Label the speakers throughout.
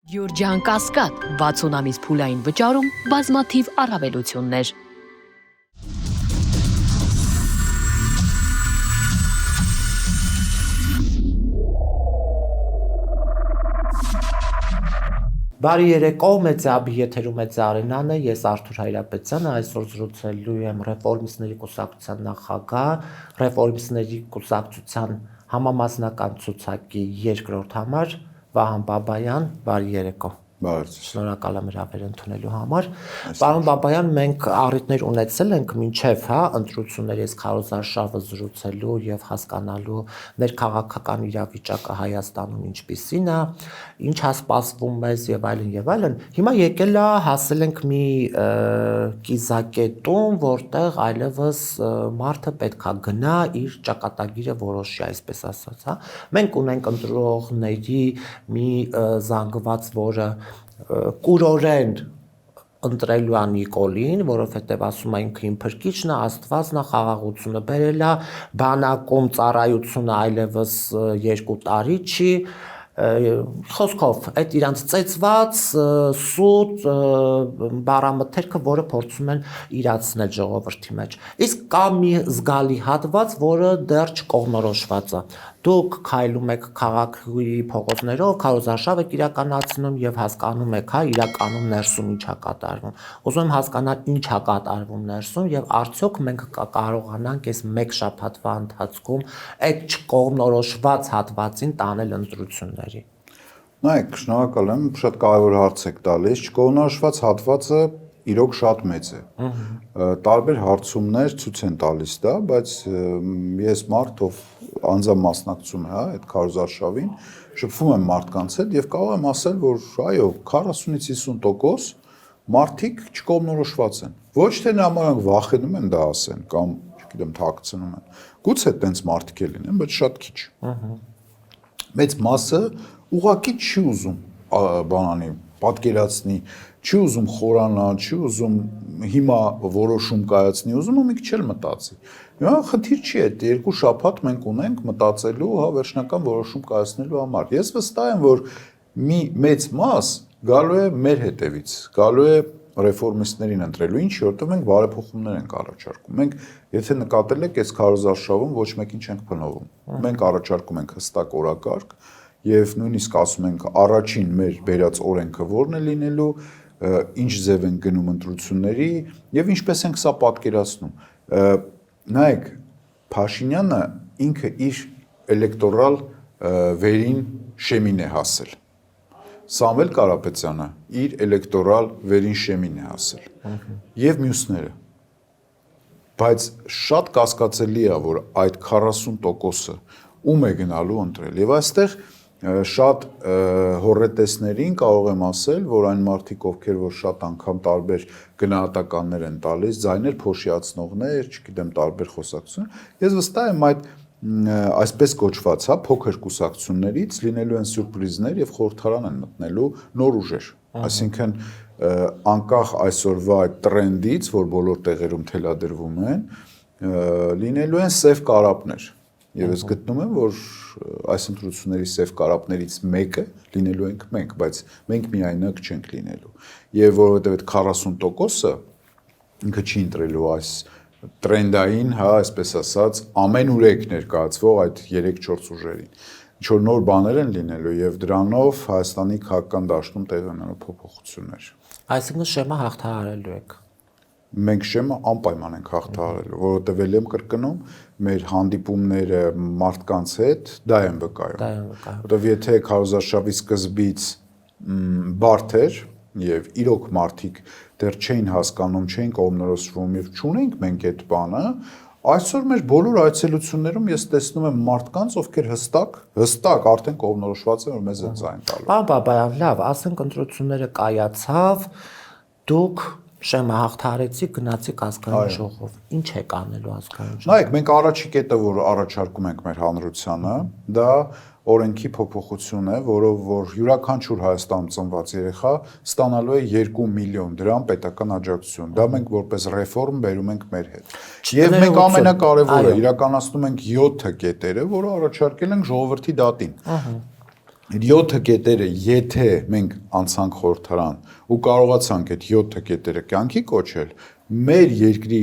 Speaker 1: Յորջան Կասկադ 60 ամիս փուլային վճարում բազմաթիվ առավելություններ։
Speaker 2: Բարի երեկո, մեծաբի եթերում է Արենանը, ես Արթուր Հայրապետյանը, այսօր զրուցելու եմ Ռեֆորմիստների կուսակցության նախագահ, Ռեֆորմիստների կուսակցության համամասնական ցուցակի երկրորդ համար Վահան Բաբայան, բարի երեկո։ Շնորհակալ եմ հրավեր ընդունելու համար։ Պարոն Բաբայան, մենք առիթներ ունեցել ենք մինչև ընտրությունների այս քարոզարշավը զրուցելու եւ հասկանալու ներքաղաքական իրավիճակը Հայաստանում ինչպիսին է, ինչ է սպասվում մեզ եւ այլն եւ այլն։ Հիմա եկել է հասել ենք մի կիզակետում, որտեղ այլևս մարդը պետքա գնա իր ճակատագիրը որոշի, այսպես ասած, հա։ Մենք ունենք ընտրողների մի զանգված, որը կուրորեն ընտրելու է Նիկոլին, որովհետև ասում է ինքը իմ փրկիչն է, Աստվածն է, խաղաղությունը բերել է, բանակում ծառայությունը այլևս 2 տարի չի, խոսքով այդ իրանց ծեծված սուտ բառամթերքը, որը փորձում են իրացնել ժողովրդի մեջ։ Իսկ կա մի զգալի հատված, որը դեռ չկողմնորոշված է։ Դուք քայլում եք քաղաքի փողոցներով, քարոզարշավ եք իրականացնում եւ հասկանում եք, հա, իրականում ներսում ինչ է կատարվում։ Ուզում եմ հասկանալ ինչ է կատարվում ներսում եւ արդյոք մենք կարողանանք այս մեկ շաբաթվա ընթացքում այդ չկողմնորոշված հատվածին տանել ընտրությունների։
Speaker 3: Նայեք, շնորհակալ եմ, շատ կարևոր հարց եք տալիս, չկողմնորոշված հատվածը իրոք շատ մեծ է։ Տարբեր հարցումներ ցույց են տալիս դա, բայց ես մարդ, ով անձամբ մասնակցում է, հա, այդ քարոզարշավին, շփվում եմ մարդկանց հետ եւ կարող եմ ասել, որ այո, 40-ից 50% մարդիկ չկողմնորոշված են։ Ոչ թե նրանք վախենում են դա ասեն կամ, չգիտեմ, թաքցնում են։ Գուցե տենց մարդիկ էլ լինեն, բայց շատ քիչ։ Մեծ մասը ուղղակի չի ուզում բանանի պատկերացնի, չի ուզում խորանա, չի ուզում հիմա որոշում կայացնի, ուզում է մի քիչ էլ մտածի։ Հիմա խնդիր չի այդ 2 շաբաթ մենք ունենք մտածելու, հա, վերջնական որոշում կայացնելու համար։ Ես վստահ եմ, որ մի մեծ մաս գալու է մեր հետևից, գալու է ռեֆորմիստներին ընտրելու, ինչի որտեղ մենք բարեփոխումներ ենք առաջարկում։ Մենք, եթե նկատել եք, այս քարոզարշավում ոչ մեկին չենք փնովում։ Մենք առաջարկում ենք հստակ օրակարգ եւ նույնիսկ ասում ենք առաջին մեր բերած օրենքը որն է լինելու, ինչ ձև են գնում ընտրությունների եւ ինչպես ենք սա պատկերացնում։ Նայեք, Փաշինյանը ինքը իր էլեկտորալ վերին շեմին է հասել։ Սամվել Կարապետյանը իր էլեկտորալ վերին շեմին է հասել։ Եվ մյուսները։ Բայց շատ կասկածելի է, որ այդ 40%-ը ում է գնալու ընտրել։ Եվ այստեղ շատ հոռետեսներին կարող եմ ասել, որ այն մարդիկ, ովքեր որ շատ անգամ տարբեր գնահատականներ են տալիս, ձայներ փոշիացնողներ, չգիտեմ, տարբեր խոսակցություն, ես վստահ եմ այդ այսպես կոչված, հա, փոքր կուսակցություններից լինելու են սյուրպրիզներ եւ խորհրդարան են մտնելու նոր ուժեր։ Այսինքն անկախ այսօրվա այդ տրենդից, որ բոլոր տեղերում թելադրվում են, լինելու են սև կարապներ։ Եվ ես գտնում եմ, որ այս ընտրությունների սև կարապներից մեկը լինելու ենք մենք, բայց մենք միայնակ չենք լինելու։ Եվ որովհետև այդ 40%-ը ինքը չի ընտրելու այս տրենդային, հա, այսպես ասած, ամենուրեք ներկայացվող այդ 3-4 ուժերին։ Ինչ որ նոր բաներ են լինելու եւ դրանով Հայաստանի քաղաքական դաշտում տեղի ունենալու փոփոխություններ։
Speaker 2: Այսինքն շեմը հաղթահարելու եք։
Speaker 3: Մենք շեմը անպայման ենք հաղթահարելու, որովհետև ել եմ կրկնում, մեր հանդիպումները մարդկանց հետ դա են վկայում։ Որովհետև եթե քարոզարշավի սկզբից բարդ էր եւ իրոք մարդիկ դեռ չէին հասկանում, չէին կողմնորոշվում եւ չունենք մենք այդ բանը, այսօր մեր բոլոր այցելություններում ես տեսնում եմ մարդկանց, ովքեր հստակ արդեն կողմնորոշված են, որ մեզ են ձայն տալու։
Speaker 2: Պարոն Բաբայան, լավ, ասենք ընտրությունները կայացավ, դուք շեմը հաղթահարեցիք, գնացիք ազգային ժողով։ Ինչ եք անելու ազգային ժողով։
Speaker 3: Նայեք, մենք առաջի կետը, որ առաջարկում ենք մեր հանրությանը, դա օրենքի փոփոխություն է, որով որ յուրաքանչյուր Հայաստանում ծնված երեխա ստանալու է 2 միլիոն դրամ պետական աջակցություն։ Դա մենք որպես ռեֆորմ բերում ենք մեր հետ։ Եվ մենք ամենակարևորը իրականացնում ենք 7 կետերը, որը առաջարկել ենք ժողովրդի դատին։ 7 կետերը, եթե մենք անցանք խորհրդարան ու կարողացանք այդ 7 կետերը կյանքի կոչել, մեր երկրի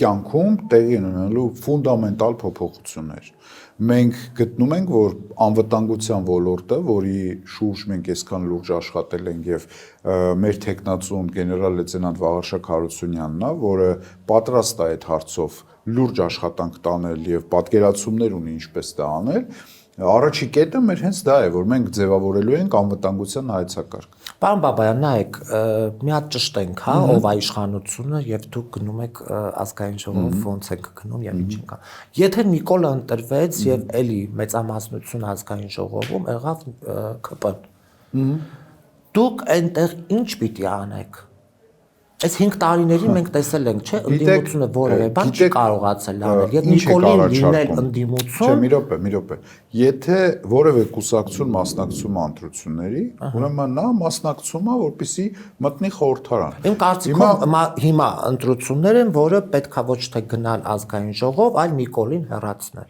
Speaker 3: կյանքում տեղի ունենալու ֆունդամենտալ փոփոխություններ։ Մենք գտնում ենք, որ անվտանգության ոլորտը, որի շուրջ մենք այսքան լուրջ աշխատել ենք եւ մեր տեխնացուն գեներալ լեյտենանտ Վաղարշակ Հարությունյանն է, որը պատրաստ է այդ հարցով լուրջ աշխատանք տանել եւ պատկերացումներ ունի ինչպես դա անել, առաջի կետը մեր հենց դա է, որ մենք ձևավորելու ենք անվտանգության հայեցակարգ։
Speaker 2: Պարոն Բաբայան, նայեք, մի հատ ճշտենք, հա, ով է իշխանությունը եւ դուք գնում եք ազգային ժողով, ոնց եք գնում եւ ինչ եք անում։ Եթե Նիկոլը ընտրվեց եւ էլի մեծամասնություն ազգային ժողովում եղավ ԿՊ-ն, դուք այնտեղ ինչ պիտի անեք։ Այս 5 տարիներին մենք տեսել ենք, չէ, ընդդիմությունը որևէ բան չի կարողացել անել եւ Նիկոլին լինել ընդդիմություն։
Speaker 3: Չէ, մի րոպե։ Եթե որևէ կուսակցություն մասնակցում է ընտրությունների, ուրեմն նա մասնակցում է, որպեսզի մտնի խորհրդարան։
Speaker 2: Իմ կարծիքով հիմա ընտրություններ են, որը պետքա ոչ թե գնալ ազգային ժողով, այլ Նիկոլին հեռացնել։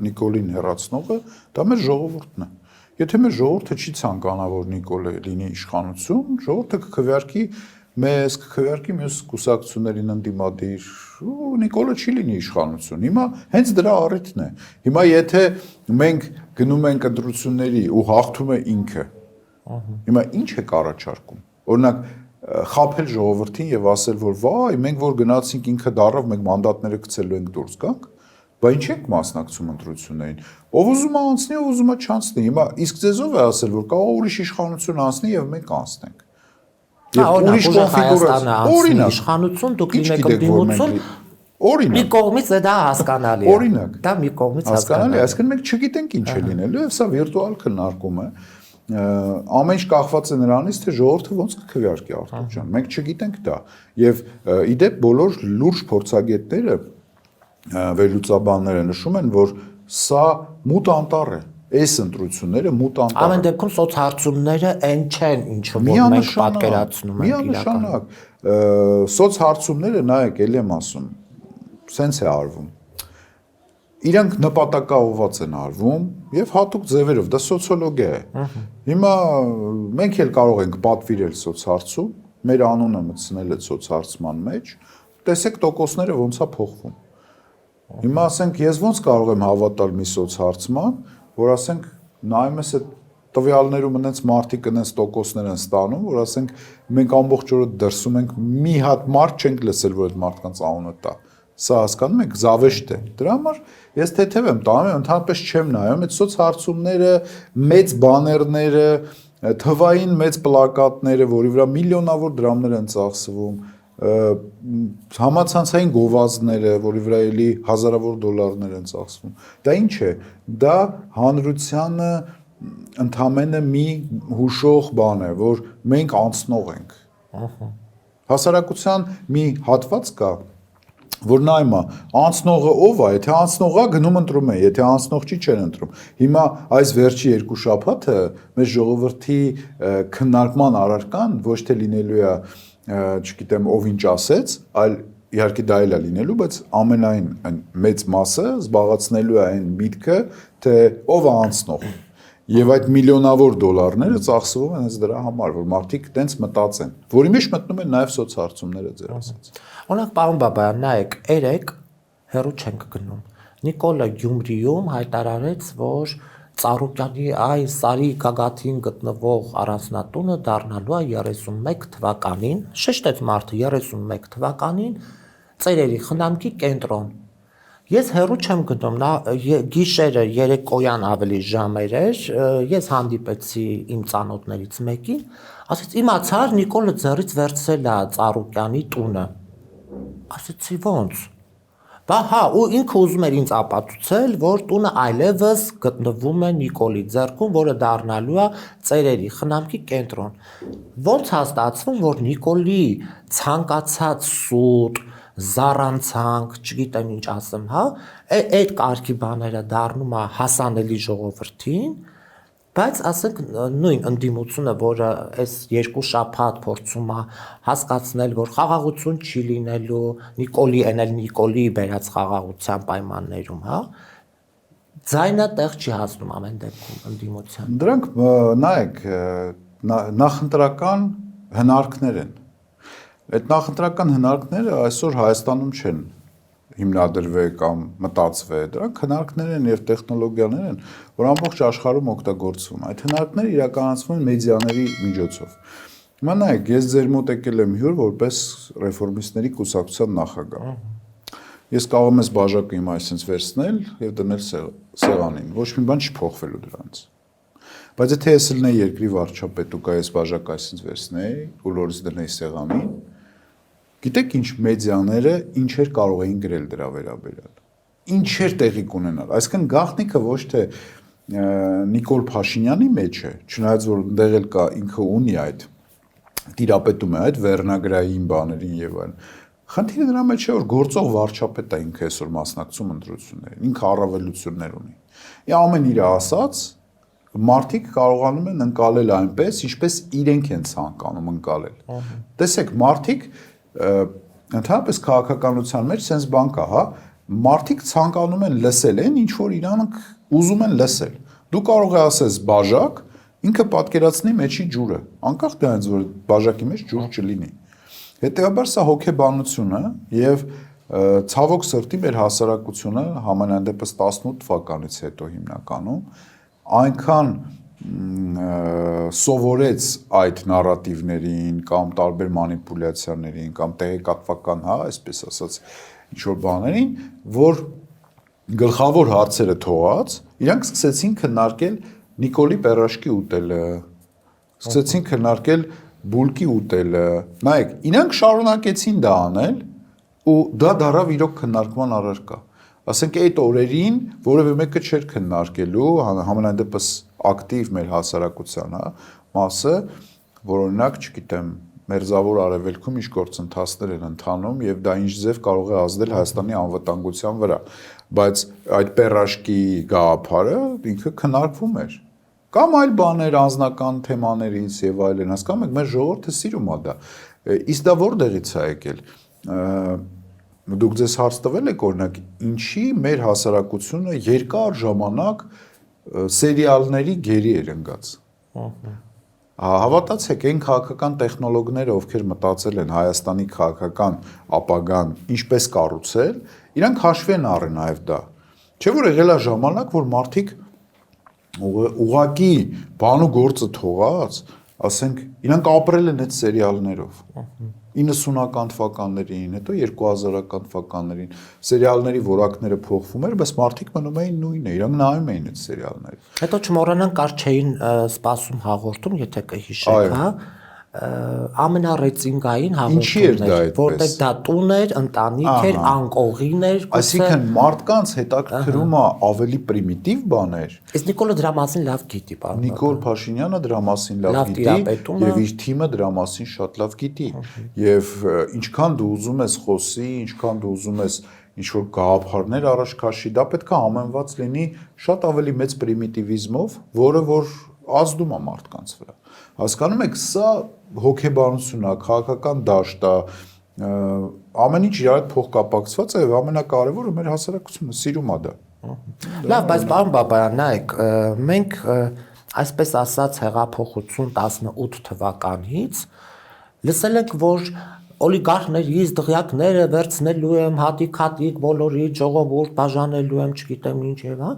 Speaker 3: Նիկոլին հեռացնողը դա մեր ժողովուրդն է։ Եթե մեր ժողովուրդը չի ցանկանա, որ Նիկոլը լինի իշխանություն, ժողովուրդը կքվեարկի մեզ, կքվեարկի մյուս կուսակցություններին ընդդիմադիր, ու Նիկոլը չի լինի իշխանություն։ Հիմա հենց դրա առիթն է։ Հիմա եթե մենք գնում ենք ընտրությունների ու հաղթում է ինքը, հիմա ինչ է առաջարկում։ Օրինակ խաբել ժողովրդին եւ ասել, որ վայ, մենք որ գնացինք ինքը դարավ, մենք մանդատները գցելու ենք դուրս գանք, բայց ինչ եք մասնակցում ընտրություններին։ Ով ուզում է անցնի, ով ուզում է չանցնի։ Հիմա իսկ ձեզ ով է ասել, որ կարող ուրիշ իշխանություն անցնի եւ մենք անցնենք։
Speaker 2: Ուրիշ կոնֆիգուրացիա, իշխանություն դուք լինեք ընդդիմություն,
Speaker 3: օրինակ։
Speaker 2: մի կողմից դա հասկանալի է։
Speaker 3: Օրինակ։
Speaker 2: Դա մի կողմից
Speaker 3: հասկանալի է, այսինքն մենք չգիտենք ինչ է լինելու, եւ սա վիրտուալ քննարկում է։ Ամեն ինչ կախված է նրանից, թե ժողովուրդը ոնց կքվեարկի Արտուր ջան։ Մենք չգիտենք դա։ Եվ իդեպ բոլոր լուրջ փորձագետները վերլուծաբանները նշում են, որ սա մութ անտառ է։ Այս ընտրությունները մութ անտառ։
Speaker 2: Ամեն դեպքում սոցհարցումները այն չեն, ինչը որ մենք պատկերացնում ենք իրականում։
Speaker 3: Սոցհարցումները, նայեք, ելի եմ ասում, սենց է արվում։ Իրանք նպատակաուղղված են արվում եւ հատուկ ձևերով, դա սոցիոլոգիա է։ Հիմա մենք էլ կարող ենք պատվիրել սոցհարցում, մեր անունը մտցնել այդ սոցհարցման մեջ, տեսեք տոկոսները ոնց է փոխվում։ Հիմա ասենք ես ոնց կարող եմ հավատալ մի սոցհարցման, որ ասենք նայում ես այդ տվյալներում այնց մարդիկ այնց տոկոսներ են ստանում, որ ասենք մենք ամբողջ օրը դրսում ենք մի հատ մարդ չենք լսել, որ այդ մարդկանց անունը տա։ Սա հասկանում եք, զավեշտ է։ Դրա համար ես թեթև եմ տանում, ընդհանրապես չեմ նայում այդ սոցհարցումները, մեծ բաներները, թվային մեծ պլակատները, որի վրա միլիոնավոր դրամներ են ծախսվում, համացանցային գովազդները, որի վրա էլի հազարավոր դոլարներ են ծախսվում։ Դա ինչ է։ Դա հանրությանը ընդամենը մի հուշող բան է, որ մենք անցնող ենք։ Հասարակության մի հատված կա, որ նայում է, անցնողը ով է, եթե անցնողը գնում ընտրում է, եթե անցնող չի չեն ընտրում։ Հիմա այս վերջի 2 շաբաթը մեր ժողովրդի քննարկման առարկան ոչ թե լինելու է, չգիտեմ, ով ինչ ասեց, այլ իհարկե դա էլ է լինելու, բայց ամենայն մեծ մասը զբաղացնելու է այն միտքը, թե ով է անցնող։ Եվ այդ միլիոնավոր դոլարները ծախսվում են դրա համար, որ մարդիկ տենց մտածեն, որի մեջ մտնում են նաև սոցհարցումները ձեր ասած։
Speaker 2: Օրինակ, պարոն Բաբայան, նայեք, երեք հեռու չենք գնում։ Նիկոլը Գյումրիում հայտարարեց, որ Ծառուկյանի այս Սարի գագաթին գտնվող առանձնատունը դառնալու է 31 թվականին, շեշտեց մարդը 31 թվականին ծերերի խնամքի կենտրոն։ Ես հեռու չեմ գնում, նա գիշերը երեկոյան ավելի ժամեր էր, ես հանդիպեցի իմ ծանոթներից մեկին, ասեց իմացար Նիկոլը ձեռից վերցրել է Ծառուկյանի տունը։ Ասեցի ոնց։ Բա հա, ու ինքը ուզում էր ինձ ապացուցել, որ տունը այլևս գտնվում է Նիկոլի ձեռքում, որը դառնալու է ծերերի խնամքի կենտրոն։ Ոնց է ստացվում, որ Նիկոլի ցանկացած սուտ, զառանցանք, չգիտեմ ինչ ասեմ, հա, այդ կարգի բաները դառնում է հասանելի ժողովրդին, բայց ասենք նույն ընդդիմությունը, որը այս 2 շաբաթ փորձում է հասկացնել, որ խաղաղություն չի լինելու, Նիկոլի բերած խաղաղության պայմաններում, հա, Ձայնը տեղ չի հասնում ամեն դեպքում ընդդիմության։
Speaker 3: Դրանք նայեք նախընտրական հնարքներ են։ Այդ նախընտրական հնարքները այսօր Հայաստանում չեն հիմնադրվել կամ մտածվել, դրանք հնարքներ են եւ տեխնոլոգիաներ են, որ ամբողջ աշխարհում օգտագործվում։ Այդ հնարքները իրականացվում են մեդիաների միջոցով։ Հիմա նայեք, ես ձեր մոտ եկել եմ հյուր որպես ռեֆորմիստների կուսակցության նախագահ։ Ես կարող եմ այս բաժակը հիմա այսպես վերցնել եւ դնել սեղանին։ Ոչ մի բան չի փոխվելու դրանից։ Բայց եթե ես լինեի երկրի վարչապետ ու կա այս բաժակը այսպես վերցնեի ու լորից դնեի սեղանին, գիտեք ինչ մեդիաները ինչեր կարող էին գրել դրա վերաբերյալ։ Ինչեր տեղի կունենալ։ Այսինքն գաղտնիքը ոչ թե Նիկոլ Փաշինյանի մեջ է, չնայած որ այնտեղ էլ կա ինքը ունի այդ տիրապետում է այդ վերնագրային բաներին եւ այլն։ Խնդիրը դրա մեջ է որ գործող վարչապետը ինքը այսօր մասնակցում ընտրություններին, ինքը առավելություններ ունի։ Ամեն իր ասած մարդիկ կարողանում են ընկալել այնպես, ինչպես իրենք են ցանկանում ընկալել։ Տեսեք, մարդիկ ընդհանրապես քաղաքականության մեջ sense բան կա, հա, մարդիկ ցանկանում են լսել այն, ինչ որ իրանք ուզում են լսել։ Դու կարող ես ասես բաժակ, ինքը պատկերացնի մեջի ջուրը, անկախ դրանից որ բաժակի մեջ ջուր չլինի։ Հետևաբար սա հոգեբանությունը եւ ցավոք սրտի մեր հասարակությունը համենայն դեպս 18 թվականից հետո հիմնականում այնքան սովորեց այդ նարատիվներին կամ տարբեր մանիպուլյացիաներին կամ տեղեկատվական, հա, այսպես ասած, ինչ որ բաներին, որ գլխավոր հարցերը թողած, իրանք սկսեցին քննարկել Նիկոլի պերաշկի ուտելը, սկսեցին քննարկել բուլկի ուտելը։ Նայեք, իրանք շարունակեցին դա անել ու դա դարավ իրոք քննարկման առարկա։ Ասենք այդ օրերին որևէ մեկը չէր քննարկելու, համենայն դեպս ակտիվ մեր հասարակության, հա, մասը, որ օրինակ, չգիտեմ, մերձավոր արևելքում ինչ գործընթացներ են ընթանում եւ դա ինչ ձև կարող է ազդել Հայաստանի անվտանգության վրա, բայց այդ պերաշկի գաղափարը ինքը քննարկվում էր։ Կամ այլ բաներ անձնական թեմաներից եւ այլն, հասկանում եք, մեր ժողովուրդը սիրում է դա։ Իսկ դա որտեղից է եկել։ Դուք ձեզ հարց տվել եք օրինակ, ինչի մեր հասարակությունը երկար ժամանակ սերիալների գերի էր ընկած։ Հավատացեք, այն քաղաքական տեխնոլոգները, ովքեր մտածել են Հայաստանի քաղաքական ապագան ինչպես կառուցել, իրանք հաշվի են առել նաև դա։ Չէ՞ որ եղել է ժամանակ, որ մարդիկ ուղղակի բան ու գործը թողած, ասենք, իրանք ապրել են այդ սերիալներով։ 90-ական թվականներին, հետո 2000-ական թվականներին սերիալների որակները փոխվում էր, բայց մարդիկ մնում էին նույնը, իրանք նայում էին այդ սերիալները։
Speaker 2: Հետո չմոռանանք կար չէին սպասում հաղորդում, եթե կհիշեք, հա, ամենառեյտինգային հաղորդումներ, որտեղ դա տուն էր, ընտանիք էր, անկողին էր,
Speaker 3: այսինքն մարդկանց հետաքրքրում է ավելի պրիմիտիվ բաներ։
Speaker 2: Իսկ Նիկոլը դրա մասին լավ գիտի, պարոն։
Speaker 3: Նիկոլ Փաշինյանը դրա մասին լավ գիտի եւ իր թիմը դրա մասին շատ լավ գիտի։ Եվ ինչքան դու ուզում ես խոսի, ինչքան դու ուզում ես ինչ-որ գաղափարներ առաջ քաշի, դա պետք է համեմված լինի շատ ավելի մեծ պրիմիտիվիզմով, որը որ ազդում է մարդկանց վրա։ Հասկանում եք, սա հոգեբանություն է, քաղաքական դաշտ է, ամեն ինչ իրար հետ փոխկապակցված է եւ ամենակարևորը մեր հասարակությունը սիրում է դա։
Speaker 2: Լավ, բայց պարոն Բաբայան, նայեք, մենք այսպես ասած հեղափոխություն 18 թվականից լսել ենք, որ օլիգարխներից դղյակները վերցնելու եմ հատիկ-հատիկ բոլորի ժողովուրդ բաժանելու եմ, չգիտեմ ինչ եւ հա։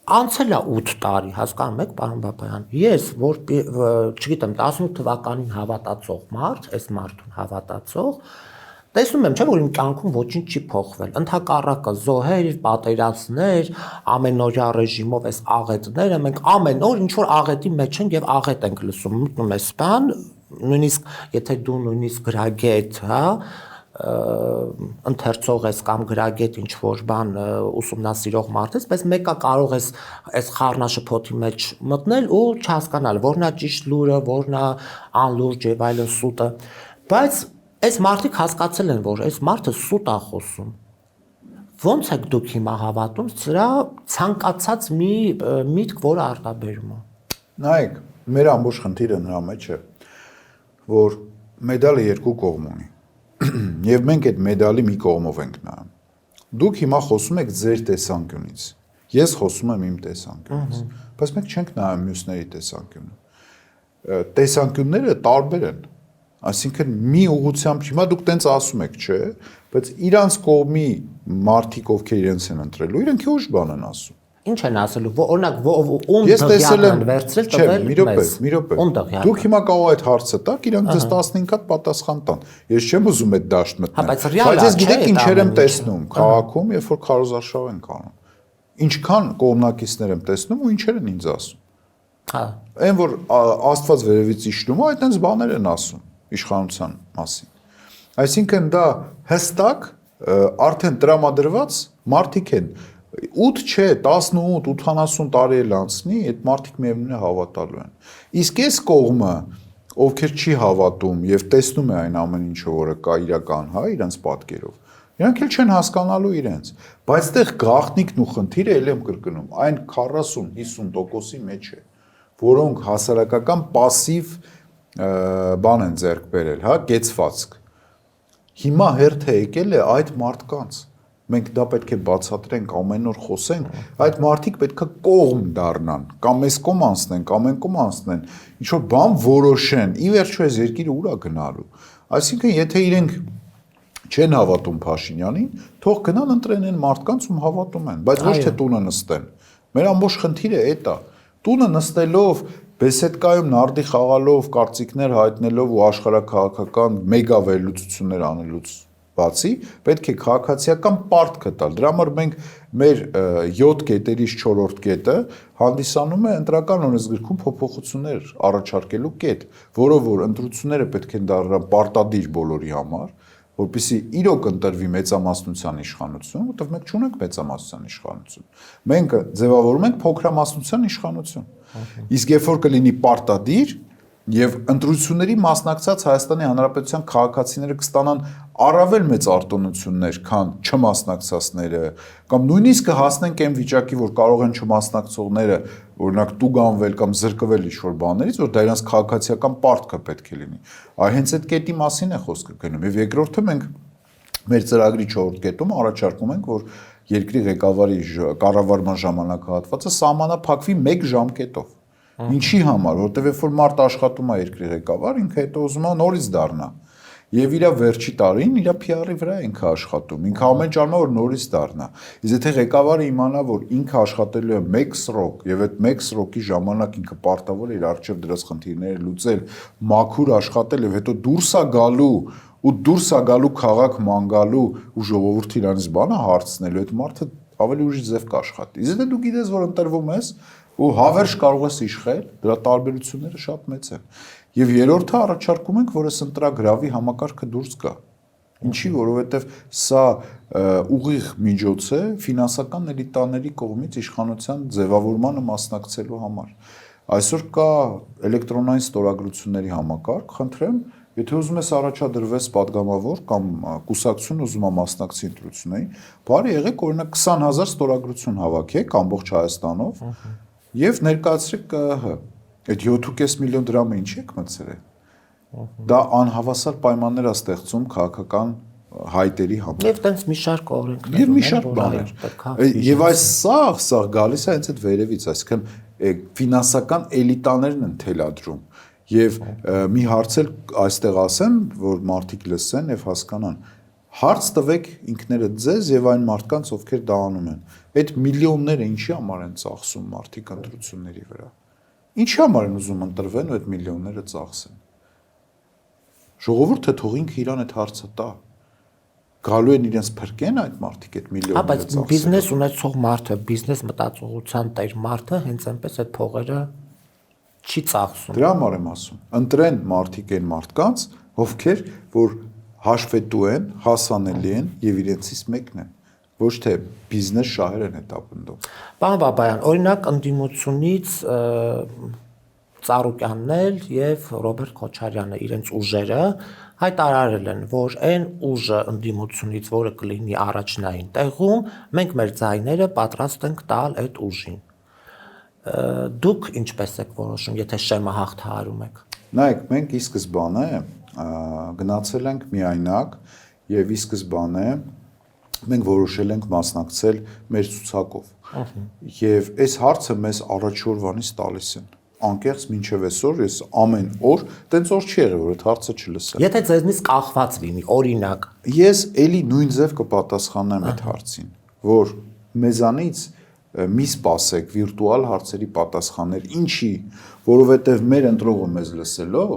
Speaker 2: Անցել է 8 տարի, հասկանում եք, պարոն Բաբայան։ Ես, որ չգիտեմ, 18 թվականին հավատացող մարդ, այս մարդուն հավատացող, տեսնում եմ, չէ՞ որ իմ կյանքում ոչինչ չի փոխվել։ Ընդհակառակը զոհեր, պատերազմներ, ամենօրյա ռեժիմով այս աղետները, մենք ամեն օր ինչ որ աղետի մեջ ենք եւ աղետ ենք լսում։ Մտնում ես բան, նույնիսկ եթե դու նույնիսկ գրագետ, հա, ընթերցող ես կամ գրագետ ինչ որ բան ուսումնասիրող մարդ ես, բայց մեկը կարող ես այս խառնաշփոթի մեջ մտնել ու չհասկանալ, որն է ճիշտ լուրը, որն է անլուրջ եւ այլն սուտը։ Բայց այս մարդիկ հասկացել են, որ այս մարդը սուտ է խոսում։ Ոնց եք դուք հիմա հավատում սրա ցանկացած մի միտք, որը արտաբերում է։
Speaker 3: Նայեք, մեր ամբողջ խնդիրը նրա մեջ է, որ մեդալը երկու կողմ ունի։ Եվ մենք այդ մեդալի մի կողմով ենք նայում։ Դուք հիմա խոսում եք ձեր տեսանկյունից։ Ես խոսում եմ իմ տեսանկյունից, բայց մենք չենք նայում մյուսների տեսանկյունը։ Տեսանկյունները տարբեր են։ Այսինքն մի ուղղությամբ հիմա դուք տենց ասում եք, չէ, բայց իրանց կողմի մարդիկ, ովքեր իրենց են ընտրելու, իրենք ուժ բան են ասում։
Speaker 2: Ինչ են ասելու, օրինակ ում
Speaker 3: Ես տեսել եմ,
Speaker 2: վերցրել
Speaker 3: չէ,
Speaker 2: տվել
Speaker 3: մի րոպե,
Speaker 2: մեզ։
Speaker 3: մի րոպե։
Speaker 2: Ում դղյակ։
Speaker 3: Դուք հիմա կարող այդ հարցը տաք, իրանք ձեզ 15 հատ պատասխան տան։ Ես չեմ ուզում այդ դաշտ մտնել։
Speaker 2: բայց ռեալ
Speaker 3: ես
Speaker 2: է,
Speaker 3: գիտեք
Speaker 2: չէ,
Speaker 3: ինչեր եմ
Speaker 2: այդ
Speaker 3: տեսնում քաղաքում, երբ որ քարոզարշավ են կանում։ Ինչքան կողմնակիցներ եմ տեսնում ու ինչեր են ինձ ասում։
Speaker 2: Հա։
Speaker 3: Այն որ Աստված վերևից իջնում է, այդտենց բաներ են ասում իշխանության մասին։ Այսինքն դա հստակ արդեն տրամադրված մարդիկ են 8 չէ 18 80 տարի էլ անցնի այդ մարդիկ միևնույն է հավատալու են իսկ այս կողմը ովքեր չի հավատում եւ տեսնում է այն ամեն ինչը որը կա իրական հա իրենց պատկերով իրանք էլ չեն հասկանալու իրենց բայց այդտեղ գաղտնիքն ու խնդիրը ել եմ կրկնում այն 40-50%-ի մեջ է որոնք հասարակական пассив բան են ձեռք բերել հա կեցվածք հիմա հերթը եկել է այդ մարդկանց մենք դա պետք է բացատրենք ամեն օր խոսենք այդ մարդիկ պետք է կողմ դառնան կամ այս կողմ անցնեն կամ այն կողմ անցնեն ինչ որ բան որոշեն ի վերջո այս երկիրը ուր է գնալու այսինքն եթե իրենք չեն հավատում Փաշինյանին թող գնան ընտրեն այն մարդկանց ում հավատում են բայց ոչ թե տունը նստեն մեր ամբողջ խնդիրը այդ է տունը նստելով բեսեդկայում նարդի խաղալով կարծիքներ հայտնելով ու աշխարհակաղակական մեգա վերլուծություններ անելուց բացի պետք է քաղաքացիական պարտքը տալ դրա համար մենք մեր 7 կետերից 4-րդ կետը հանդիսանում է ընտրական օրենսգրքում փոփոխություններ առաջարկելու կետ որով որ ընտրությունները պետք են դառնան պարտադիր բոլորի համար որպեսզի իրոք ընտրվի մեծամասնության իշխանություն, որտեղ մենք չունենք մեծամասնության իշխանություն։ Մենք ձևավորում ենք փոքրամասնության իշխանություն։ Իսկ երբ որ կլինի պարտադիր եւ ընտրությունների մասնակցած Հայաստանի Հանրապետության քաղաքացիները կստանան առավել մեծ արտոնություններ, քան չմասնակցածները, կամ նույնիսկ կհասնենք այն վիճակի, որ կարող են չմասնակցողները, օրինակ, տուգանվել կամ զրկվել ինչ-որ բաներից, որ դա իրենց քաղաքացիական պարտքը պետք է լինի։ Հենց այդ կետի մասին է խոսքը գնում։ Եվ երկրորդը մենք մեր ծրագրի 4-րդ կետում առաջարկում ենք, որ երկրի ղեկավարի կառավարման ժամանակահատվածը սահմանափակվի 1 ժամկետով։ Ինչի համար, որտեղ երբ որ մարդ աշխատում է երկրի ղեկավար, ինքը հետո ուզում է նորից դառնա։ Եվ իր վերջի տարին իր PR-ի վրա ինքը աշխատում։ Ինքը ամեն ջանում որ նորից դառնա։ Իսկ եթե ղեկավարը իմանա, որ ինքը աշխատելու է 1 սրոկ, եւ այդ 1 սրոկի ժամանակ ինքը պարտավոր է իր արժեվ դրած խնդիրները լուծել, մաքուր աշխատել եւ հետո դուրս է գալու ու դուրս է գալու քաղաք մանգալու ու ժողովուրդը իրանից բանը հարցնելու, այդ մարդը ավելի ուժի ձև կաշխատի։ Իսկ եթե դու գիտես, որ ընտրվում ես ու հավերժ կարող ես իշխել, դրա տարբերությունները շատ մեծ են։ Եվ երրորդը առաջարկում ենք, որ այս ընտրագրավի համակարգը դուրս գա։ Ինչի, որովհետև սա ուղիղ միջոց է ֆինանսական էլիտաների կողմից իշխանության ձևավորմանը մասնակցելու համար։ Այսօր կա էլեկտրոնային ստորագրությունների համակարգ, խնդրեմ, եթե ուզում ես առաջադրվես падգամավոր կամ կուսակցություն ուզում է մասնակցի ընտրություններին, բարի եղեք օրինակ 20000 ստորագրություն հավաքեք ամբողջ Հայաստանով եւ ներկայացրեք ԿԸՀ։ Այդ 7.5 միլիոն դրամը ինչի եք մտցրել։ Դա անհավասար պայմաններ է ստեղծում քաղաքական հայտերի համար։
Speaker 2: Եվ տենց մի շարք օրենքներ
Speaker 3: Եվ մի շարք բաներ։ Եվ այս սաղ գալիս է հենց այդ վերևից, այսինքն ֆինանսական էլիտաներն են թելադրում։ Եվ մի հարց էլ այստեղ ասեմ, որ մարդիկ լսեն եւ հասկանան։ Հարց տվեք ինքներդ ձեզ եւ այն մարդկանց, ովքեր դա անում են։ Այդ միլիոնները ինչի համար են ծախսում մարդիկ ընտրությունների վրա։ Ինչի համար են ուզում ընտրվեն ու այդ միլիոնները ծախսեն։ Ժողովուրդը թող ինքը իրան այդ հարցը տա։ Գալու են իրենց փրկեն այդ մարդիկ այդ միլիոնները
Speaker 2: բայց
Speaker 3: ծախսեն։
Speaker 2: բիզնես ունեցող մարդը, բիզնես մտածողության տեր մարդը հենց այնպես այդ փողերը չի ծախսում։
Speaker 3: Դրա համար եմ ասում։ Ընտրեն մարդիկ այն մարդկանց, ովքեր որ հաշվետու են, հասանելի են եւ իրենցից մեկն են։ Ոչ թե բիզնես շահեր են հետապնդում։
Speaker 2: Պարոն Բաբայան, օրինակ ընդդիմությունից Ծառուկյանն էլ եւ Ռոբերտ Քոչարյանը իրենց ուժերը հայտարարել են, որ այն ուժը ընդդիմությունից, որը կլինի առաջնային տեղում, մենք մեր ձայները պատրաստ ենք տալ այդ ուժին։ Դուք ինչպես եք որոշում, եթե շեմը հաղթահարում եք։
Speaker 3: Նայեք, մենք ի սկզբանե գնացել ենք միայնակ եւ ի սկզբանե մենք որոշել ենք մասնակցել մեր ցուցակով։ Եվ այս հարցը մեզ առաջ օրվանից տալիս են։ Անկեղծ մինչև այսօր ես ամեն օր տենց օր չի եղել, որ այդ հարցը չլսեմ։
Speaker 2: Եթե ձեզնից կախված լինի, օրինակ,
Speaker 3: Ես էլի նույն ձև կպատասխանեմ այդ հարցին, որ մեզանից մի սպասեք վիրտուալ հարցերի պատասխաններ, ինչի, որովհետև մեր ընտրողը մեզ լսելով,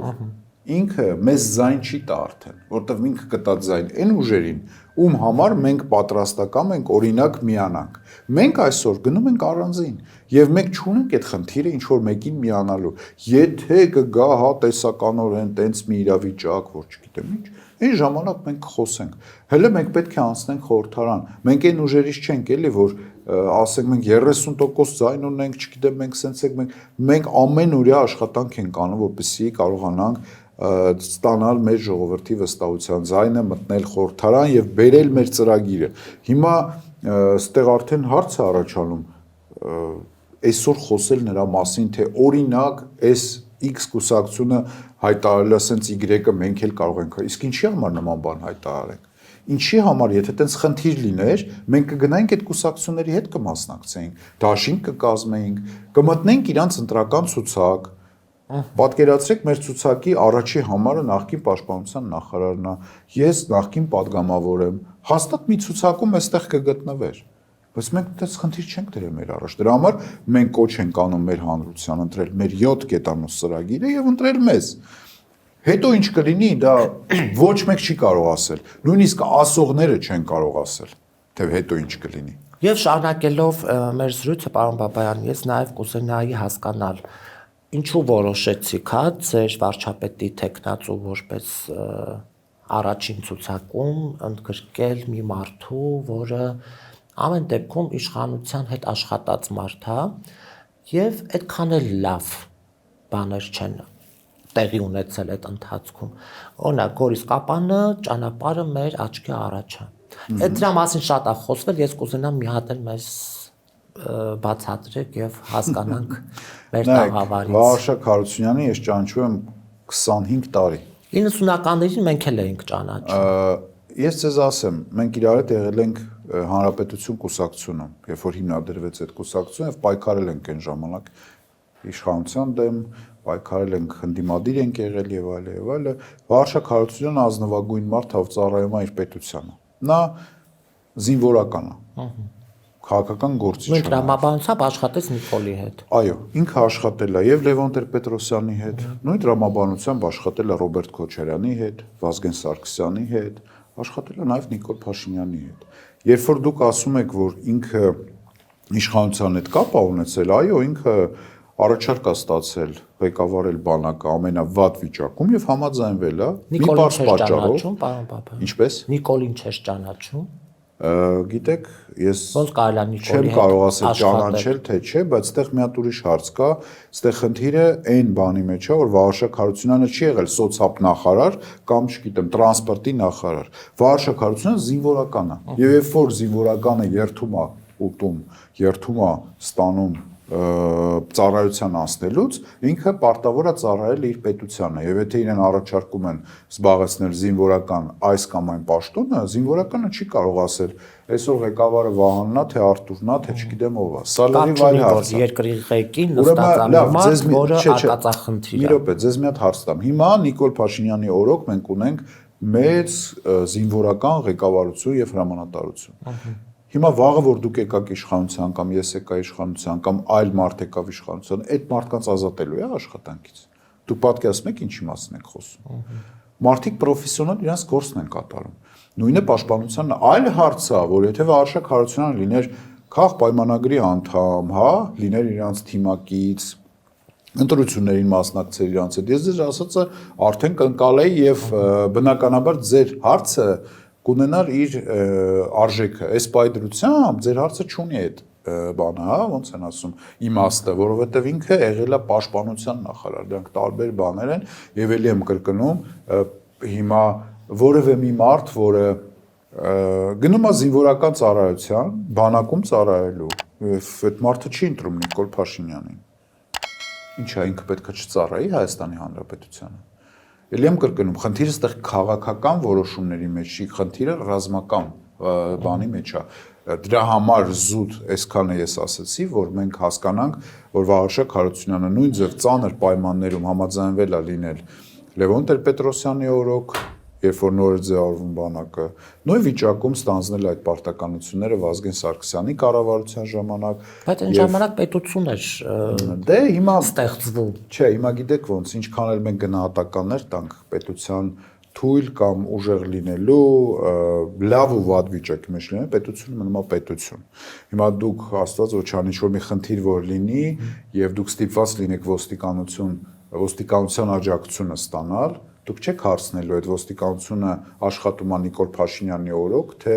Speaker 3: ինքը մեզ զայն չի տա արդեն, որտեղ ինքը կտա զայն այն ուժերին, ում համար մենք պատրաստական ենք օրինակ միանանք։ Մենք այսօր գնում ենք առանձին եւ մենք չունենք այդ խնդիրը ինչ որ մեկին միանալու։ Եթե կգա հա տեսականորեն տենց մի իրավիճակ, որ չգիտեմ ինչ, այն ժամանակ մենք կխոսենք։ Հələ մենք պետք է անցնենք խորհրդարան։ Մենք այն ուժերից չենք էլի, որ ասենք մենք 30% ձայն ունենք, չգիտեմ մենք սենց ենք, մենք ամենօրյա աշխատանք ենք անում, որպեսզի կարողանանք ստանալ մեր ժողովրդի վստահության ձայնը, մտնել խորհրդարան եւ բերել մեր ծրագիրը։ Հիմա ստեղ արդեն հարց է առաջանում այսօր խոսել նրա մասին, թե օրինակ այս X կուսակցությունը հայտարարել է սենց Y-ը մենք էլ կարող ենք։ Իսկ ինչի համար նման բան հայտարարենք։ Ինչի համար, եթե տենց խնդիր լիներ, մենք կգնայինք այդ կուսակցությունների հետ կմասնակցեինք, դաշինք կկազմեինք, կմտնենք իրանց ընտրական ցուցակ։ Պատկերացրեք մեր ցուցակի առաջի համարը նախկին պաշտպանության նախարարն է, ես նախկին падգամավոր եմ, հաստատ մի ցուցակում այստեղ կգտնվեր։ Բայց մենք այդպես խնդիր չենք դրել մեր առաջ։ Դրա համար մենք կոչ ենք անում մեր հանրության ընտրել մեր 7 կետանոց ծրագիրը եւ ընտրել մեզ։ Հետո ինչ կլինի, դա ոչ մեկ չի կարող ասել։ Նույնիսկ ասողները չեն կարող ասել, թե հետո ինչ կլինի։
Speaker 2: եւ շարունակելով մեր զրույցը, պարոն Բաբայան, ես նաեւ կուզենայի հասկանալ, ինչու որոշեցիք, հա, ձեր վարչապետի տեխնացու որպես առաջին ցուցակում ընդգրկել մի մարդու, որը ամեն դեպքում իշխանության հետ աշխատած մարդ է եւ այդքան էլ լավ բաներ չեն տեղի ունեցել այդ ընթացքում։ Օրինակ Գորիս Կապանը ճանապարհը մեր աչքի առաջ է։ Այդ դրա մասին շատ է խոսվել, ես կուզենամ մի հատ էլ մեզ բացատրեք եւ հասկանանք մեր տաղավարից։
Speaker 3: Վարշակ Հարությունյանի ես ճանաչում եմ 25 տարի։
Speaker 2: 90-ականներին մենք էլ էինք ճանաչում։
Speaker 3: Ես ձեզ ասեմ, մենք իրար հետ եղել ենք Հանրապետություն կուսակցությունում, երբ որ հիմնադրվեց այդ կուսակցությունը եւ պայքարել ենք այն ժամանակ իշխանության դեմ, պայքարել ենք, ընդդիմադիր ենք եղել եւ այլը։ Վարշակ Հարությունյանը ազնվագույն մարդ ով ծառայում է իր պետությանը։ Նա զինվորական է։ Քաղաքական գործիչ։
Speaker 2: Նույն տրամաբանությամբ աշխատեց Նիկոլի հետ։
Speaker 3: Այո, ինքը աշխատել է եւ Լևոն Տեր-Պետրոսյանի հետ, նույն տրամաբանությամբ աշխատել է Ռոբերտ Քոչարյանի հետ, Վազգեն Սարգսյանի հետ, աշխատել է նաեւ Նիկոլ Փաշինյանի հետ։ Երբ որ դուք ասում եք, որ ինքը իշխանության հետ կապ է ունեցել, այո, ինքը առաջարկ է ստացել ղեկավարել բանակը ամենավատ վիճակում եւ համաձայնվել է մի բարձ պատճառով։
Speaker 2: Պարոն Բաբայան։
Speaker 3: Ինչպես։
Speaker 2: Նիկոլին չես ճանաչում։
Speaker 3: Գիտեք, ես
Speaker 2: Ոնց կարելի է Նիկոլի
Speaker 3: չեմ կարող ասել ճանաչել թե չէ, բայց այդտեղ մի հատ ուրիշ հարց կա, այդտեղ խնդիրը այն բանի մեջ է, որ Վարշակ Հարությունյանը չի եղել սոցիալ նախարար կամ չգիտեմ, տրանսպորտի նախարար։ Վարշակ Հարությունյանը զինվորական է։ Եվ երբ որ զինվորականը երթում է ուտում, երթում է ստանում ծառայության անցնելուց ինքը պարտավոր է ծառայել իր պետությանը եւ եթե իրեն առաջարկում են զբաղեցնել զինվորական այս կամ այն պաշտոնը զինվորականը չի կարող ասել այսօր ղեկավարը Վահանն է թե Արտուրն է թե չգիտեմ ով է սա լրիվ այլ հարց է
Speaker 2: երկրի ղեկին նստածանոց որը արկածախնդիր է
Speaker 3: մի րոպե ձեզ մի հատ հարց տամ հիմա Նիկոլ Փաշինյանի օրոք մենք ունենք մեծ զինվորական ղեկավարություն եւ հրամանատարություն Հիմա վաղը որ դուք եկաք իշխանության կամ ես եկա իշխանության կամ այլ մարդ եկավ իշխանության, այդ մարդկանց ազատելու է աշխատանքից։ Դուք պատկերացնում եք ինչի մասին եք խոսում։ Մարդիկ պրոֆեսիոնալ իրենց գործն են կատարում։ Նույնը պաշտպանության այլ հարց է, որ եթե Վարշակ Հարությունյանը լիներ քաղաք պայմանագրի անդամ, հա, լիներ իրանց թիմակից, ընտրություններին մասնակցեր իրանց հետ։ Ես ձեզ ասածը արդեն կընկալեի եւ բնականաբար ձեր հարցը կունենար իր արժեքը, այս պայդրությամբ ձեր հարցը չունի այդ բանը, հա, ոնց են ասում, իմաստը, որովհետև ինքը եղել է պաշտպանության նախարար, դրանք տարբեր բաներ են եւ ելի եմ կրկնում, հիմա որևէ մի մարդ, որը գնում է զինվորական ծառայության, բանակում ծառայելու, եւ այդ մարդը չի ընտրում Նիկոլ Փաշինյանին։ Ինչա ինքը պետք է չծառայի Հայաստանի Հանրապետությանը։ Ելի եմ կրկնում, խնդիրը այդտեղ քաղաքական որոշումների մեջ չի, խնդիրը ռազմական բանի մեջ է։ Դրա համար զուտ այսքանը ես ասացի, որ մենք հասկանանք, որ Վաղարշակ Հարությունյանը նույն ձև ծանր պայմաններում համաձայնվել է լինել Լևոն Տեր-Պետրոսյանի օրոք, երբ որ նոր է ձևավորվում բանակը, նույն վիճակում ստանձնել այդ պարտականությունները Վազգեն Սարգսյանի կառավարության ժամանակ։
Speaker 2: Բայց այն ժամանակ պետություն էր
Speaker 3: դե հիմա
Speaker 2: ստեղծվում։
Speaker 3: Չէ, հիմա գիտեք ոնց, ինչքան էլ մենք գնահատականներ տանք պետության թույլ կամ ուժեղ լինելու լավ ու վատ վիճակի մեջ լինել, պետությունը մնում է պետություն։ Հիմա դուք աստված որ չանի ինչ-որ մի խնդիր որ լինի եւ դուք ստիպված լինեք ոստիկանության աջակցությունը ստանալ, դուք չեք հարցնելու այդ ոստիկանությունը աշխատում է Նիկոլ Փաշինյանի օրոք, թե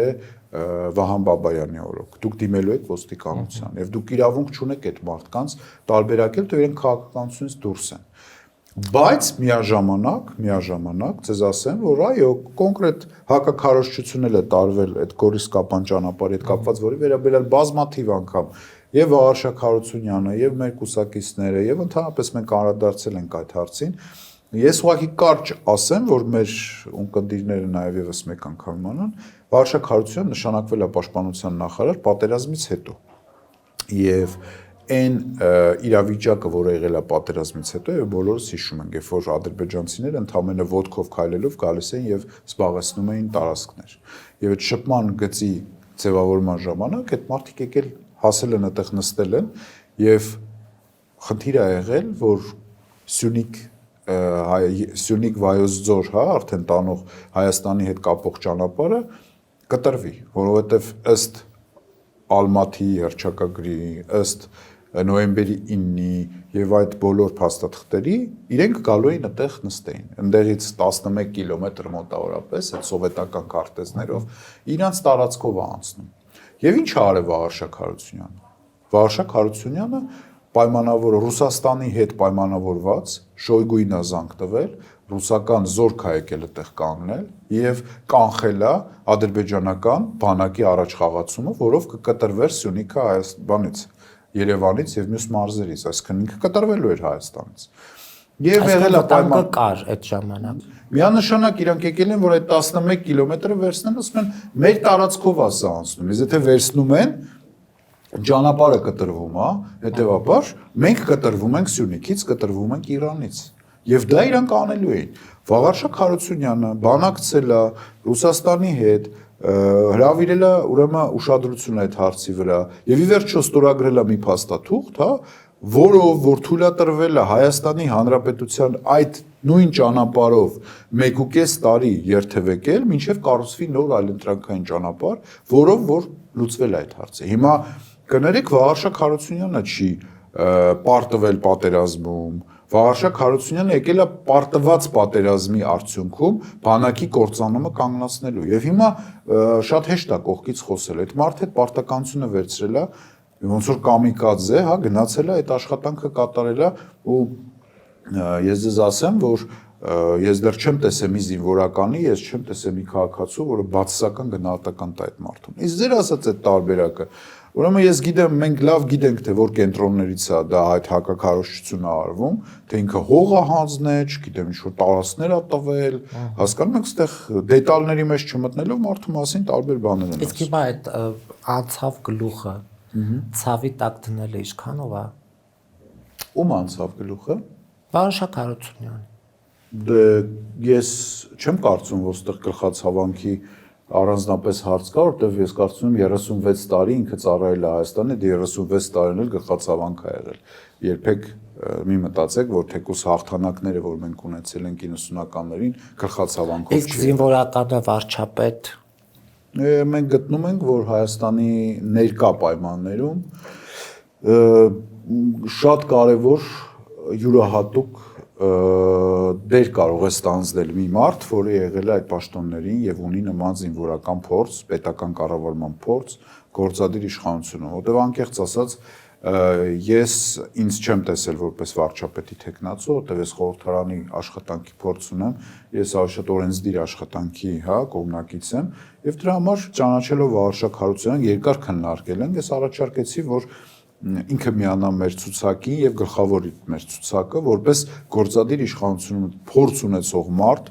Speaker 3: Վահան Բաբայանի օրոք։ Դուք դիմելու եք ոստիկանության եւ դուք իրավունք չունեք այդ մարդկանց տարբերակել, թե իրենք քաղաքականությունից դուրս են։ Բայց միաժամանակ ձեզ ասեմ, որ այո, կոնկրետ հակաքարոզչություն էլ է տարվել այդ Գորիսկապան ճանապարհի հետ կապված, որի վերաբերյալ բազմաթիվ անգամ եւ Վաղարշակ Հարությունյանը, եւ մեր կուսակիցները, եւ ընդհանրապես մենք անդրադարձել ենք այդ հարցին։ Ես ուղղակի կարճ ասեմ, որ մեր ունկնդիրները նաեւ եւս մեկ անգամ իմանան, Վաղարշակ Հարությունյանը նշանակվել է պաշտպանության նախարար պատերազմից հետո։ Եվ այն իրավիճակը, որը եղել է պատերազմից հետո, եւ բոլորս հիշում ենք, երբ որ ադրբեջանցիները ընդամենը ոդկով քայլելով գալիս էին եւ զբաղեցնում էին տարածքներ։ Եվ այդ շփման գծի ձևավորման ժամանակ այդ մարդիկ եկել հասել են այդտեղ նստել են եւ խնդիր է եղել, որ Սյունիք Վայոց ձոր, հա, արդեն տանող Հայաստանի հետ կապող ճանապարհը կտրվի, որովհետեւ ըստ Ալմաթիի հռչակագրի, ըստ նոյեմբերի 9-ի եւ այդ բոլոր փաստաթղթերի իրենք գալու էին այդտեղ նստեին։ Այնտեղից 11 կիլոմետր մոտավորապես այդ սովետական քարտեզներով իրանց տարածքով անցնում։ Եվ ինչ արել Վաղարշակ Հարությունյանը։ Վաղարշակ Հարությունյանը պայմանավոր Ռուսաստանի հետ պայմանավորված Շոյգուին ազանք տվել, ռուսական զորք է եկել այդտեղ կանգնել եւ կանխել է ադրբեջանական բանակի առաջ խաղացումը, որով կկտրվեր Սյունիքը Հայաստանից, Երևանից եւ մյուս մարզերից, այսինքն ինքը կտրվելու էր Հայաստանից։ Եվ եղել է պայման
Speaker 2: կար այդ ժամանակ։
Speaker 3: Միանշանակ իրանք եկել են, որ այդ 11 կիլոմետրը վերցնեն, ասում են, մեր տարածքով է սա անցնում։ Իսկ եթե վերցնում են, ճանապարհը կտրվում է, հետեւաբար մենք կտրվում ենք Սյունիքից, կտրվում ենք Իրանից։ Եվ դա իրանք անելու էին։ Վաղարշակ Հարությունյանը բանակցել է Ռուսաստանի հետ, հրավիրել է ուրեմն ուշադրություն այդ հարցի վրա եւ ի վերջո ստորագրել է մի փաստաթուղթ, հա, որով որ թույլատրվել է Հայաստանի Հանրապետության այդ նույն ճանապարհով 1.5 տարի երթևեկել, մինչև կառուցվի նոր այլընտրանքային ճանապարհ, որով որ լուծվել է այդ հարցը։ Հիմա կներեք Վաղարշակ Հարությունյանը չի պարտվել պատերազմում, Վաղարշակ Հարությունյանը եկել է պարտված պատերազմի արդյունքում բանակի կործանումը կանգնացնելու եւ հիմա շատ հեշտ է կողքից խոսել։ Այդ մարդը այդ պարտականությունը վերցրել է, ոնց որ կամիկադզե, հա, գնացել է այդ աշխատանքը կատարել է ու ես ձեզ ասեմ, որ ես դեռ չեմ տեսել մի զինվորականի, ես չեմ տեսել մի քաղաքացու, որը բացասական գնահատական տա այդ մարդուն։ Իսկ ձեր ասած այդ տարբերակը, ուրեմն ես գիտեմ, մենք լավ գիտենք, թե որ կենտրոններից է դա այդ հակաքարոզչությունը արվում, թե ինքը հող է հանձնել, չգիտեմ, ինչ որ տարածքներ է տվել, հասկանում եք, այդտեղ դետալների մեջ չմտնելով մարդու մասին տարբեր բաներ են։
Speaker 2: Իսկ հիմա այդ անցավ գլուխը ցավի տակ դնելը ինչքանով է։
Speaker 3: Ում անցավ գլուխը։
Speaker 2: Վաղարշակ Հարությունյանը։
Speaker 3: Դե ես չեմ կարծում, որ այդտեղ գլխացավանքի առանձնապես հարց կա, որտեղ ես կարծում եմ 36 տարի ինքը ծառայել է Հայաստանի, դե 36 տարին էլ գլխացավանք է եղել։ Երբեք մի մտածեք, որ թեկուս հաղթանակները, որ մենք ունեցել ենք 90-ականներին, գլխացավանքով չի։
Speaker 2: Իսկ զինվորականը վարչապետ
Speaker 3: մենք գտնում ենք, որ Հայաստանի ներկա պայմաններում շատ կարևոր յուրահատուկ դեր կարող է ստանձնել մի մարդ, որը եղել է այդ պաշտոններին եւ ունի նման զինվորական փորձ, պետական կառավարման փորձ, գործադիր իշխանությունը։ Որտեւ անկեղծ ասած ես ինձ չեմ տեսել որպես վարչապետի տեխնացու, որտեւ ես խորհրդարանի աշխատանքի փորձ ունեմ, ես շատ օրենսդիր աշխատանքի, հա, կողմնակից եմ, եւ դրա համար ճանաչելով Վաղարշակ Հարությունյանին երկար քննարկել ենք, ես առաջարկեցի, որ ինքը միանա մեր ցուցակին եւ գլխավորի մեր ցուցակը որպես գործադիր իշխանությունում փորձ ունեցող մարդ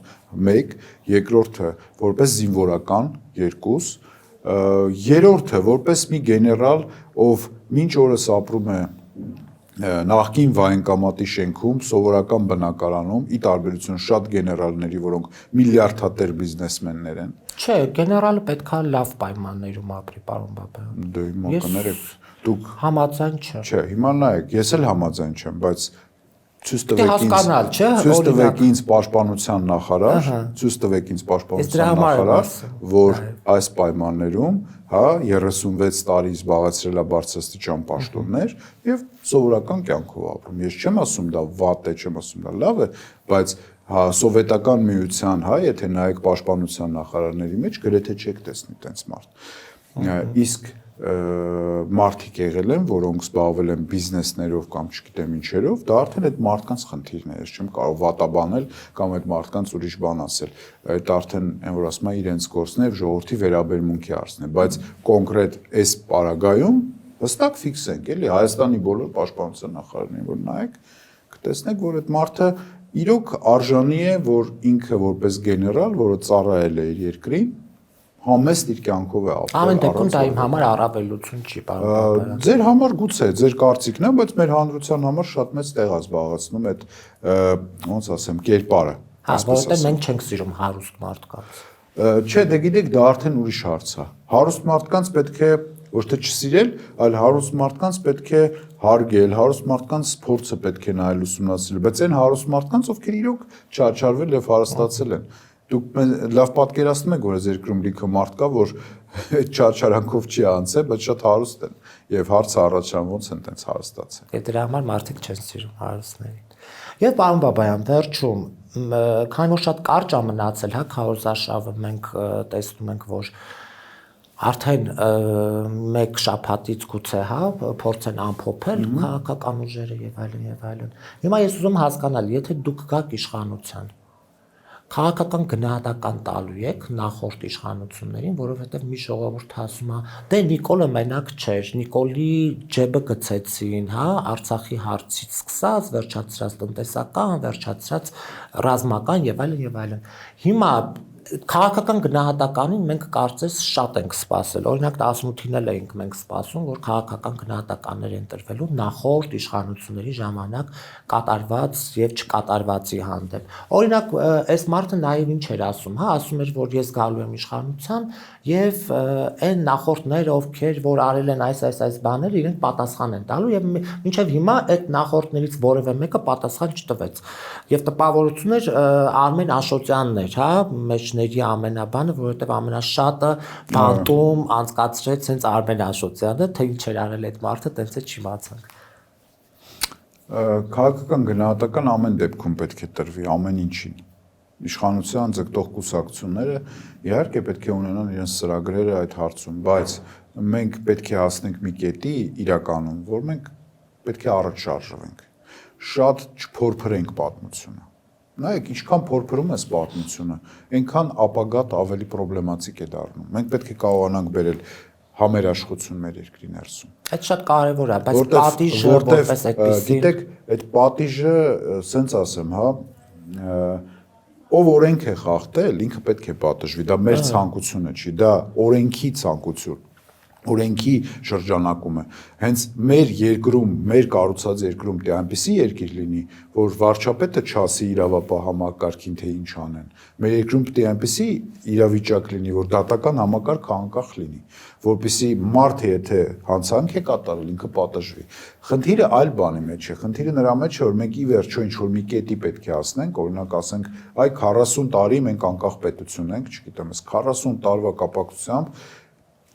Speaker 3: 1, երկրորդը որպես զինվորական 2, երրորդը որպես մի գեներալ, ով մինչ օրս ապրում է նախկին վայնկամատի շենքում, սովորական բնակարանում, ի տարբերություն շատ գեներալների, որոնք միլիարդատեր բիզնեսմեններ են։
Speaker 2: Չէ, գեներալը պետքա լավ պայմաններում ապրի, պարոն Բաբայան։
Speaker 3: Դե հիմա կներեք, դուք
Speaker 2: Համաձայն չեմ։
Speaker 3: չէ, հիմա նայեք, ես էլ համաձայն չեմ, բայց ցույց
Speaker 2: Դե հասկանալ, չէ,
Speaker 3: ցույց տվեք
Speaker 2: օրինակ։
Speaker 3: ինձ պաշտպանության նախարար, ցույց տվեք ինձ
Speaker 2: Ես դրա
Speaker 3: պաշտպանության
Speaker 2: համար եմ
Speaker 3: նախարար,
Speaker 2: ասում։
Speaker 3: որ այս պայմաններում, հա, 36 տարի զբաղեցրել է բարձրաստիճան պաշտոններ եւ սովորական կյանքով ապրում։ Ես չեմ ասում դա վատ է, չեմ ասում դա լավ է, բայց հա սովետական միության, հա, եթե նայեք պաշտպանության նախարարների մեջ գրեթե չեք տեսնի տենց մարդ։ Իսկ մարդիկ եղել են, որոնք զբաղվել են բիզնեսներով կամ չգիտեմ ինչերով, դա արդեն այդ մարդկանց խնդիրն է, ես չեմ կարող վատաբանել կամ այդ մարդկանց ուրիշ բան ասել։ Այդ արդեն այն որ ասում է իրենց գործն է, ժողովրդի վերաբերմունքի հարցն է, բայց կոնկրետ այս պարագայում հստակ ֆիքսենք, էլի Հայաստանի բոլոր պաշտպանության նախարարներին, որ նայեք, կտեսնեք, որ այդ մարդը իրոք արժանի է, որ ինքը որպես գեներալ, որը ծառայել է իր երկրին, համեստ իր կյանքով է ապրել։
Speaker 2: Ամեն դեպքում դա իմ համար առավելություն չի, պարոն Բաբայան։
Speaker 3: Ձեր համար գուցե, ձեր կարծիքն է, բայց մեր հանրության համար շատ մեծ տեղ է զբաղեցնում այդ ոնց ասեմ, կերպարը։
Speaker 2: Հա, որովհետև մենք չենք սիրում հարուստ մարդկանց։
Speaker 3: Չէ, դե գիտեք, դա արդեն ուրիշ հարց է։ Հարուստ մարդկանց պետք է ոչ թե չսիրել, այլ հարուստ մարդկանց պետք է հարգել, հարուստ մարդկանց փորձը պետք է նայել ուսումնասիրել, բայց այն հարուստ մարդկանց, ովքեր իրոք չարչարվել եւ հարստացել են։ Դուք լավ պատկերացնում եք, որ այս երկրում լիքը մարդ կա, որ այդ չարչարանքով չի անցել, բայց շատ հարուստ են եւ հարցը առաջան ոնց են տենց հարստացել։
Speaker 2: Դե դրա համար մարդիկ չեն սիրում հարուստներին։ Եվ պարոն Բաբայան, վերջում, քանի որ շատ կարճ է մնացել, հա, քարոզարշավը մենք տեսնում ենք, որ արդեն մեկ շաբաթից գուցե, հա, փորձեն ամփոփել քաղաքական ուժերը եւ այլն եւ այլն։ Հիմա ես ուզում հասկանալ, եթե դուք գաք իշխանության, քաղաքական գնահատական տալու եք նախորդ իշխանություններին, որովհետև մի ժողովուրդ ասում է, դե Նիկոլը մենակ չէր, Նիկոլի ջեբը գցեցին, հա, Արցախի հարցից սկսած, վերջացրած տնտեսական, վերջացրած ռազմական եւ այլն եւ այլն։ Հիմա քաղաքական գնահատականին մենք կարծես շատ ենք սպասել։ Օրինակ 18-ին էլ էինք մենք սպասում, որ քաղաքական գնահատականներ են տրվելու նախորդ իշխանությունների ժամանակ կատարված եւ չկատարվածի հանդեպ։ Օրինակ, այս մարդը նաեւ ինչ էր ասում, հա, ասում էր, որ ես գալու եմ իշխանության եւ այն նախորդները, ովքեր որ արել են այս բաները, իրենք պատասխան են տալու եւ մինչեւ հիմա այդ նախորդներից որևէ մեկը պատասխան չտվեց։ Եվ տպավորություն էր Արմեն Աշոտյանն էր, հա, մեջների ամենաբանը, որովհետեւ ամենաշատը բանտում անցկացրեց հենց Արմեն Աշոտյանը, թե ինչ էր արել այդ մարդը, տենց է չիմացանք։
Speaker 3: Քաղաքական գնահատական ամեն դեպքում պետք է տրվի, ամեն ինչին։ Իշխանության ձգտող կուսակցությունները իհարկե պետք է ունենան իրենց ծրագրերը այդ հարցում, բայց մենք պետք է հասնենք մի կետի իրականում, որ մենք պետք է առաջ շարժվենք։ Շատ չփորփրենք պատմությունը։ Նայեք, ինչքան փորփրում ես պատմությունը, այնքան ապագատ ավելի պրոբլեմատիկ է դառնում։ Մենք պետք է կարողանանք բերել համերաշխություն մեր երկրի ներսում։
Speaker 2: Այդ շատ կարևոր է, բայց պատիժը որպես այդպեսի։
Speaker 3: Գիտեք, այդ պատիժը, սենց ասեմ, հա, ով օրենք է խախտել, ինքը պետք է պատժվի, դա մեր ցանկությունը չի, դա օրենքի ցանկություն, օրենքի շրջանակում է։ Հենց մեր երկրում, մեր կառուցած երկրում դե այնպիսի երկիր լինի, որ վարչապետը չասի իրավապահ համակարգին թե ինչ անեն։ Մեր երկրում պետք է այնպիսի իրավիճակ լինի, որ դատական համակարգը անկախ լինի, որպեսզի մարդը եթե հանցանք է կատարել, ինքը պատժվի։ Խնդիրը այլ բանի մեջ է, խնդիրը նրա մեջ է, որ մենք ի վերջո ինչ որ մի կետի պետք է հասնենք, օրինակ ասենք, այ 40 տարի մենք անկախ պետություն ենք, չգիտեմ, այս 40 տարվա կապակցությամբ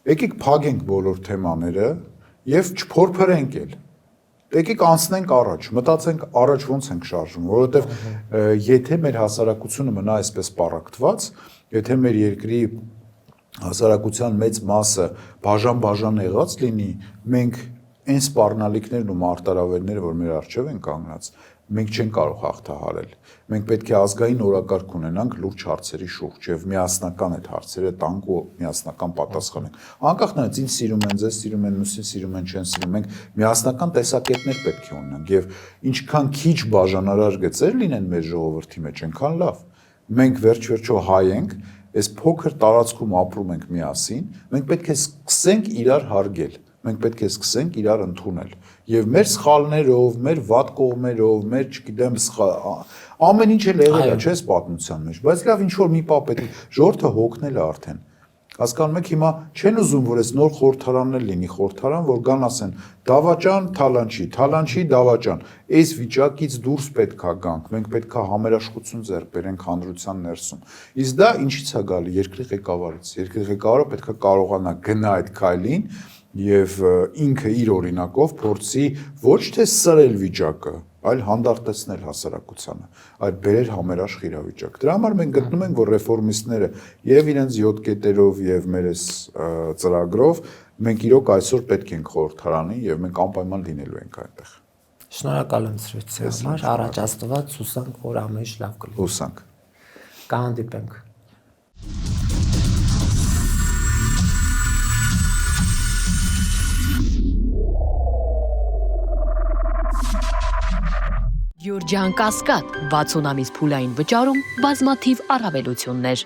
Speaker 3: եկեք փակենք բոլոր թեմաները եւ չփորփրենք էլ։ Եկեք անցնենք առաջ, մտածենք առաջ ոնց ենք շարժվում, որովհետեւ եթե մեր հասարակությունը մնա այսպես պառակտված, եթե մեր երկրի հասարակության մեծ մասը բաժան եղած լինի, մենք այն սպառնալիքներն ու մարտահրավերները, որ մեր առջև են կանգնած, մենք չենք կարող հաղթահարել։ Մենք պետք է ազգային օրակարգ ունենանք լուրջ հարցերի շուրջ եւ միասնական այդ հարցերը տանք ու միասնական պատասխանենք։ Անկախ նրանից ինչ սիրում են, ձեզ սիրում են, մյուսին սիրում են, չեն սիրում, մենք միասնական տեսակետներ պետք է ունենանք եւ ինչքան քիչ բաժանարար գծեր լինեն մեր ժողովրդի մեջ, այնքան լավ։ Մենք վերջ-վերջո հայ ենք, այս փոքր տարածքում ապրում ենք միասին, մենք պետք է սկսենք իրար հարգել, մենք պետք է սկսենք իրար ընդունել։ Եվ մեր սխալներով, մեր վատ կողմերով, մեր, չգիտեմ, ամեն ինչ էլ եղել է, չէ՞, պատմության մեջ, բայց լավ ինչ որ մի բան պետք է ժողովուրդը հոգնել է արդեն։ Հասկանում եք, հիմա չեն ուզում, որ այս նոր խորհրդարաններ լինի, խորհրդարան, որ գան ասեն Դավաճան, Թալանչի, Դավաճան, այս վիճակից դուրս պետքա գանք, մենք պետքա համերաշխություն ձեռք բերենք հանրության ներսում։ Իսկ դա ինչից է գալի երկրի ղեկավարից։ Երկրի ղեկավարը պետքա կարողանա գնա այդ քայլին եւ ինքը իր օրինակով փորձի ոչ թե սրել վիճակը, այլ հանդարտեցնել հասարակությանը, այլ բերել համերաշխ իրավիճակ։ Դրա համար մենք գտնում ենք, որ ռեֆորմիստները եւ իրենց 7 կետերով եւ մեր այս ծրագրով մենք իրոք այսօր պետք ենք խորհրդարանի եւ մենք անպայման լինելու ենք այնտեղ։
Speaker 2: Շնորհակալ եմ զրույցի համար, առաջ Աստված հուսանք, որ ամեն ինչ լավ կլինի։
Speaker 3: Հուսանք։
Speaker 2: Կհանդիպենք։
Speaker 1: Գյուրջան Կասկադ 60 ամիս փուլային վճարում բազմաթիվ առավելություններ